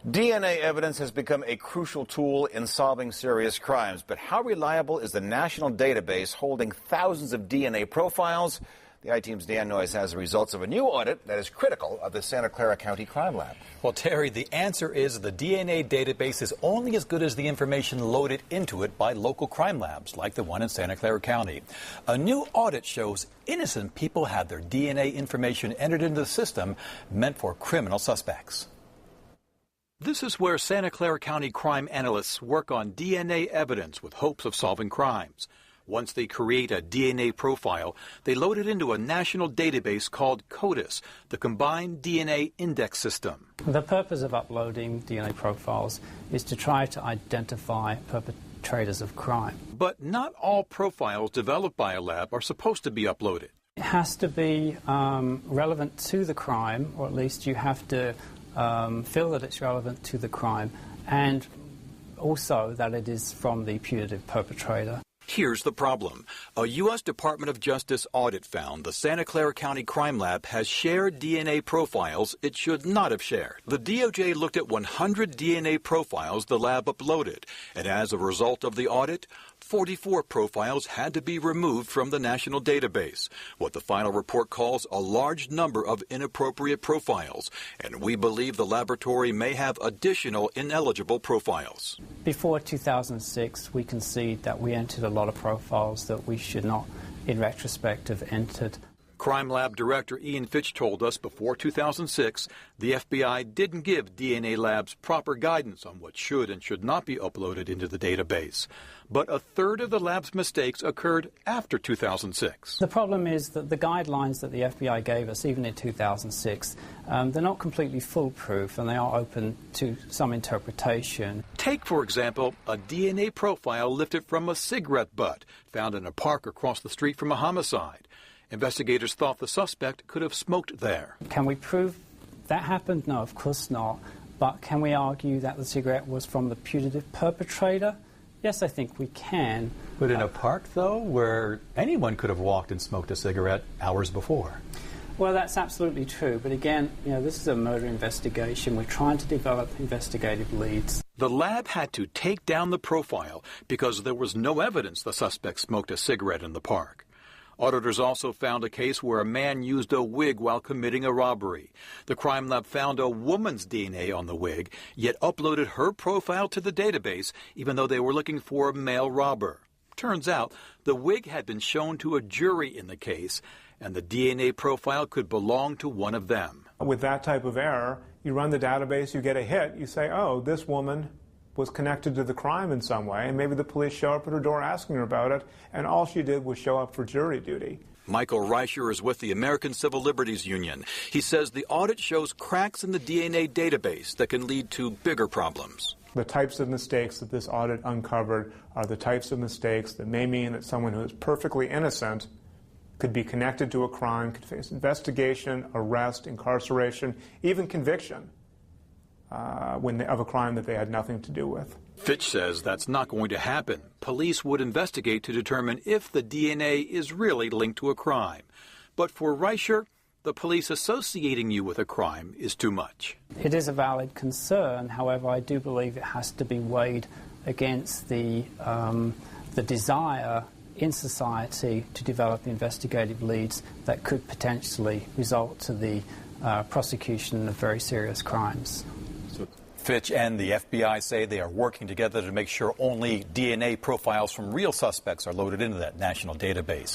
DNA evidence has become a crucial tool in solving serious crimes. But how reliable is the national database holding thousands of DNA profiles? The I-Team's Dan Noyes has the results of a new audit that is critical of the Santa Clara County Crime Lab. Well, Terry, the answer is the DNA database is only as good as the information loaded into it by local crime labs, like the one in Santa Clara County. A new audit shows innocent people had their DNA information entered into the system meant for criminal suspects. This is where Santa Clara County crime analysts work on DNA evidence with hopes of solving crimes. Once they create a DNA profile, they load it into a national database called CODIS, the Combined DNA Index System. The purpose of uploading DNA profiles is to try to identify perpetrators of crime. But not all profiles developed by a lab are supposed to be uploaded. It has to be relevant to the crime, or at least you have to feel that it's relevant to the crime, and also that it is from the putative perpetrator. Here's the problem. A U.S. Department of Justice audit found the Santa Clara County Crime Lab has shared DNA profiles it should not have shared. The DOJ looked at 100 DNA profiles the lab uploaded, and as a result of the audit, 44 profiles had to be removed from the national database, what the final report calls a large number of inappropriate profiles, and we believe the laboratory may have additional ineligible profiles. Before 2006, we concede that we entered a lot of profiles that we should not, in retrospect, have entered. Crime Lab Director Ian Fitch told us before 2006, the FBI didn't give DNA labs proper guidance on what should and should not be uploaded into the database. But a third of the lab's mistakes occurred after 2006. The problem is that the guidelines that the FBI gave us, even in 2006, they're not completely foolproof, and they are open to some interpretation. Take, for example, a DNA profile lifted from a cigarette butt found in a park across the street from a homicide. Investigators thought the suspect could have smoked there. Can we prove that happened? No, of course not. But can we argue that the cigarette was from the putative perpetrator? Yes, I think we can. But in a park, though, where anyone could have walked and smoked a cigarette hours before. Well, that's absolutely true. But again, this is a murder investigation. We're trying to develop investigative leads. The lab had to take down the profile because there was no evidence the suspect smoked a cigarette in the park. Auditors also found a case where a man used a wig while committing a robbery. The crime lab found a woman's DNA on the wig, yet uploaded her profile to the database, even though they were looking for a male robber. Turns out the wig had been shown to a jury in the case, and the DNA profile could belong to one of them. With that type of error, you run the database, you get a hit, you say, oh, this woman was connected to the crime in some way, and maybe the police show up at her door asking her about it, and all she did was show up for jury duty. Michael Reicher is with the American Civil Liberties Union. He says the audit shows cracks in the DNA database that can lead to bigger problems. The types of mistakes that this audit uncovered are the types of mistakes that may mean that someone who is perfectly innocent could be connected to a crime, could face investigation, arrest, incarceration, even conviction. Of a crime that they had nothing to do with. Fitch says that's not going to happen. Police would investigate to determine if the DNA is really linked to a crime. But for Reicher, the police associating you with a crime is too much. It is a valid concern. However, I do believe it has to be weighed against the desire in society to develop investigative leads that could potentially result to the prosecution of very serious crimes. Fitch and the FBI say they are working together to make sure only DNA profiles from real suspects are loaded into that national database.